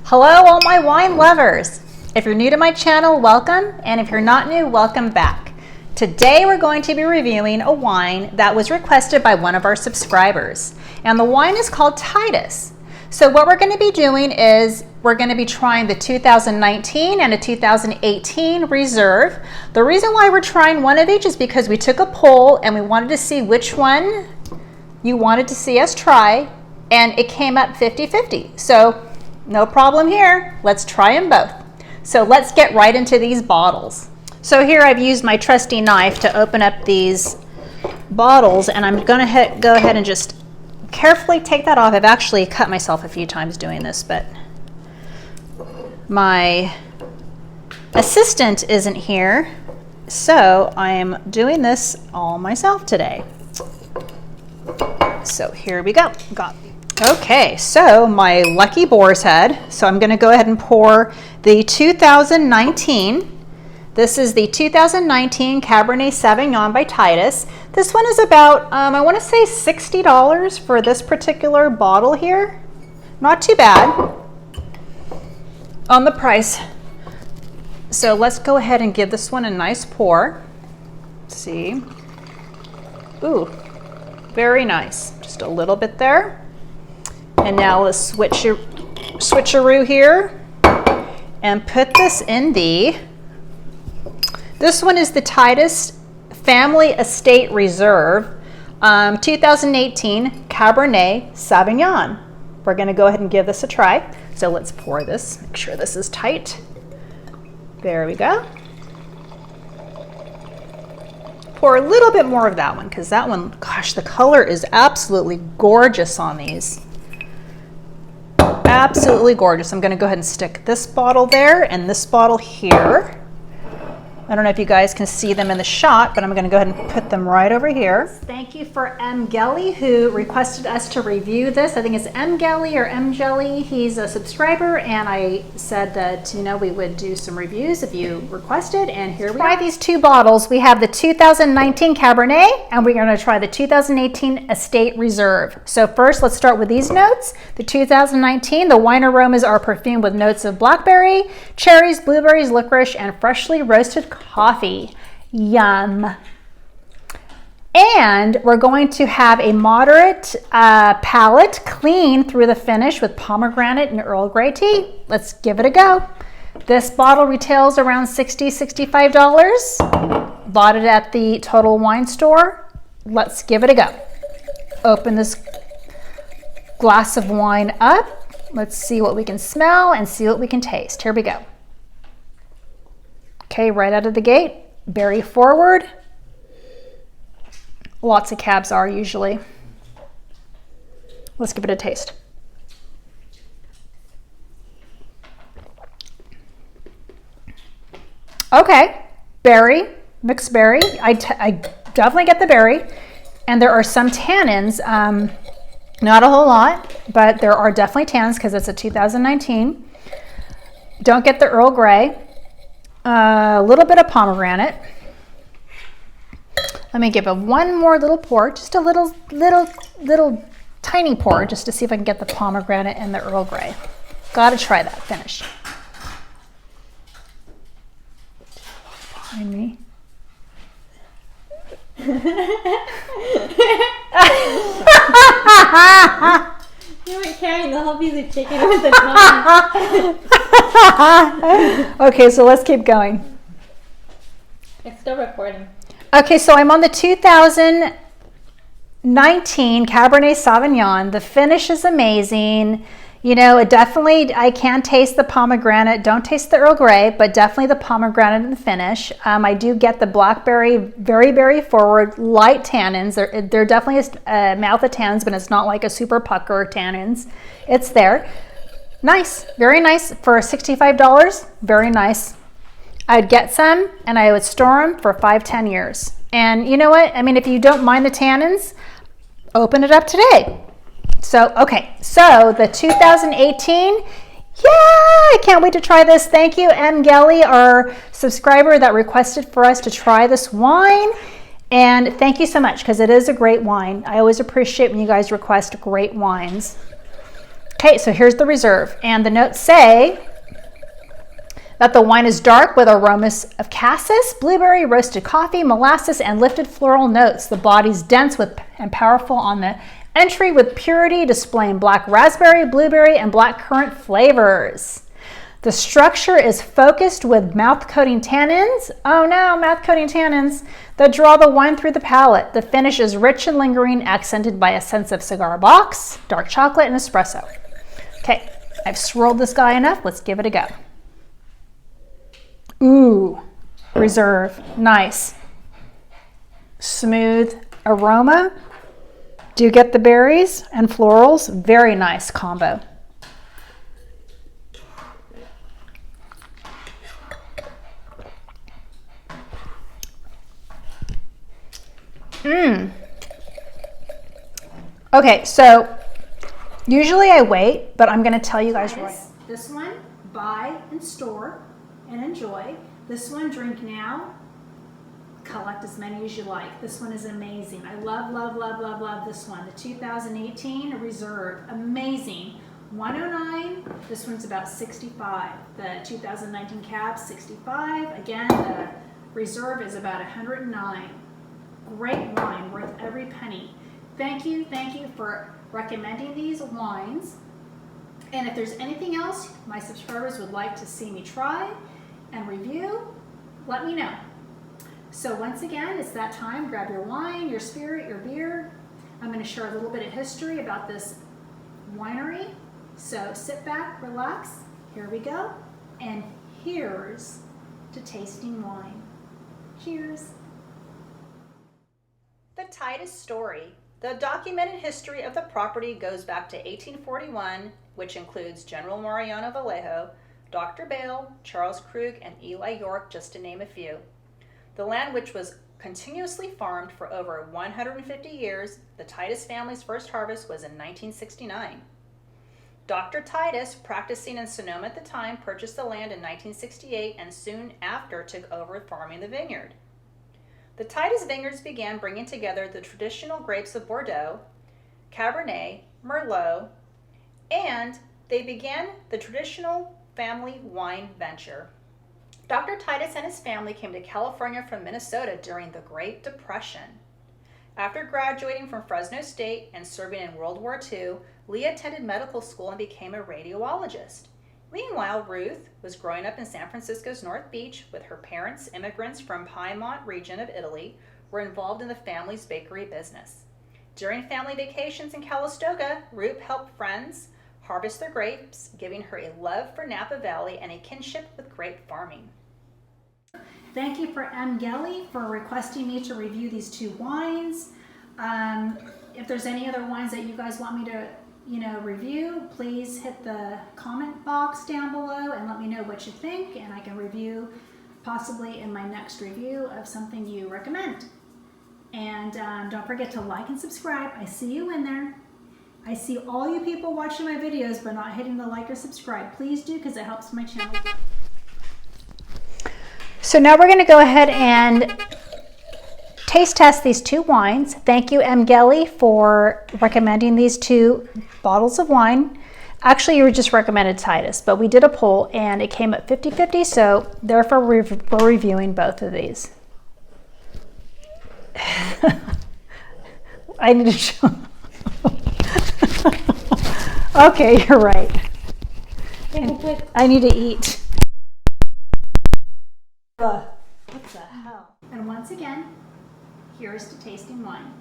Hello, all my wine lovers. If you're new to my channel, welcome, and if you're not new, welcome back. Today we're going to be reviewing a wine that was requested by one of our subscribers, and the wine is called Titus. So what we're going to be doing is we're going to be trying the 2019 and a 2018 Reserve. The reason why we're trying one of each is because we took a poll and we wanted to see which one you wanted to see us try, and it came up 50-50. So no problem here. Let's try them both. So let's get right into these bottles. So here I've used my trusty knife to open up these bottles, and I'm going to go ahead and just carefully take that off. I've actually cut myself a few times doing this, but my assistant isn't here, so I am doing this all myself today. So here we go. Okay, so my lucky boar's head. So I'm going to go ahead and pour the 2019. This is the 2019 Cabernet Sauvignon by Titus. This one is about, I want to say $60 for this particular bottle here. Not too bad on the price. So let's go ahead and give this one a nice pour. Let's see. Ooh, very nice. Just a little bit there. And now let's switcheroo here and put this in this one is the Titus Family Estate Reserve 2018 Cabernet Sauvignon. We're going to go ahead and give this a try. So let's pour this, make sure this is tight. There we go. Pour a little bit more of that one because that one, gosh, the color is absolutely gorgeous on these. Absolutely gorgeous. I'm going to go ahead and stick this bottle there and this bottle here. I don't know if you guys can see them in the shot, but I'm going to go ahead and put them right over here. Thank you for M. Gelly, who requested us to review this. I think it's M. Gelly or M. Jelly. He's a subscriber, and I said that, you know, we would do some reviews if you requested, and here we are. Try these two bottles. We have the 2019 Cabernet, and we're going to try the 2018 Estate Reserve. So first, let's start with these notes. The 2019, the wine aromas are perfumed with notes of blackberry, cherries, blueberries, licorice, and freshly roasted coffee. Yum. And we're going to have a moderate palate, clean through the finish with pomegranate and Earl Grey tea. Let's give it a go. This bottle retails around $60-$65. Bought it at the Total Wine Store. Let's give it a go. Open this glass of wine up. Let's see what we can smell and see what we can taste. Here we go. Okay, right out of the gate, berry forward. Lots of cabs are usually. Let's give it a taste. Okay, berry, mixed berry. I definitely get the berry. And there are some tannins, not a whole lot, but there are definitely tannins because it's a 2019. Don't get the Earl Grey. A little bit of pomegranate. Let me give it one more little pour, just a little tiny pour, just to see if I can get the pomegranate and the Earl Grey. Gotta try that finish. Behind me. You weren't carrying the whole piece of chicken with the tongue. Okay, so let's keep going. It's still recording. Okay, so I'm on the 2019 Cabernet Sauvignon. The finish is amazing. You know, it definitely, I can taste the pomegranate. Don't taste the Earl Grey, but definitely the pomegranate in the finish. I do get the blackberry, very, very forward, light tannins. They're definitely a mouth of tannins, but it's not like a super pucker tannins. It's there. Nice, very nice for $65. Very nice. I'd get some and I would store them for 5-10 years. And you know what? I mean, if you don't mind the tannins, open it up today. So, okay, so the 2018, yeah, I can't wait to try this. Thank you, M. Gelly, our subscriber that requested for us to try this wine. And thank you so much because it is a great wine. I always appreciate when you guys request great wines. Okay, so here's the Reserve. And the notes say that the wine is dark with aromas of cassis, blueberry, roasted coffee, molasses, and lifted floral notes. The body's dense and powerful on the entry with purity, displaying black raspberry, blueberry, and black currant flavors. The structure is focused with mouth-coating tannins. Oh no, mouth-coating tannins that draw the wine through the palate. The finish is rich and lingering, accented by a sense of cigar box, dark chocolate, and espresso. Okay, I've swirled this guy enough. Let's give it a go. Ooh, Reserve, nice. Smooth aroma. Do you get the berries and florals? Very nice combo. Okay, so usually I wait, but I'm going to tell you guys right. This one, buy and store and enjoy. This one, drink now, collect as many as you like. This one is amazing. I love, love, love, love, love this one. The 2018 Reserve, amazing. 109, this one's about 65. The 2019 Cab, 65. Again, the Reserve is about 109. Great wine, worth every penny. Thank you for recommending these wines. And if there's anything else my subscribers would like to see me try and review, let me know. So once again, it's that time. Grab your wine, your spirit, your beer. I'm going to share a little bit of history about this winery. So sit back, relax. Here we go. And here's to tasting wine. Cheers. The Titus story. The documented history of the property goes back to 1841, which includes General Mariano Vallejo, Dr. Bale, Charles Krug, and Eli York, just to name a few. The land, which was continuously farmed for over 150 years, the Titus family's first harvest was in 1969. Dr. Titus, practicing in Sonoma at the time, purchased the land in 1968 and soon after took over farming the vineyard. The Titus Vineyards began bringing together the traditional grapes of Bordeaux, Cabernet, Merlot, and they began the traditional family wine venture. Dr. Titus and his family came to California from Minnesota during the Great Depression. After graduating from Fresno State and serving in World War II, Lee attended medical school and became a radiologist. Meanwhile, Ruth was growing up in San Francisco's North Beach with her parents, immigrants from Piedmont region of Italy, were involved in the family's bakery business. During family vacations in Calistoga, Ruth helped friends harvest their grapes, giving her a love for Napa Valley and a kinship with grape farming. Thank you for M. Gelly for requesting me to review these two wines. If there's any other wines that you guys want me to review, please hit the comment box down below and let me know what you think, and I can review possibly in my next review of something you recommend. And don't forget to like and subscribe. I see you in there. I see all you people watching my videos but not hitting the like or subscribe. Please do, because it helps my channel. So now we're going to go ahead and taste test these two wines. Thank you, M. Gelly, for recommending these two bottles of wine. Actually, you were just recommended Titus, but we did a poll and it came at 50-50, so therefore we're reviewing both of these. I need to show. Okay, you're right. And I need to eat. What the hell? And once again, here's to tasting wine.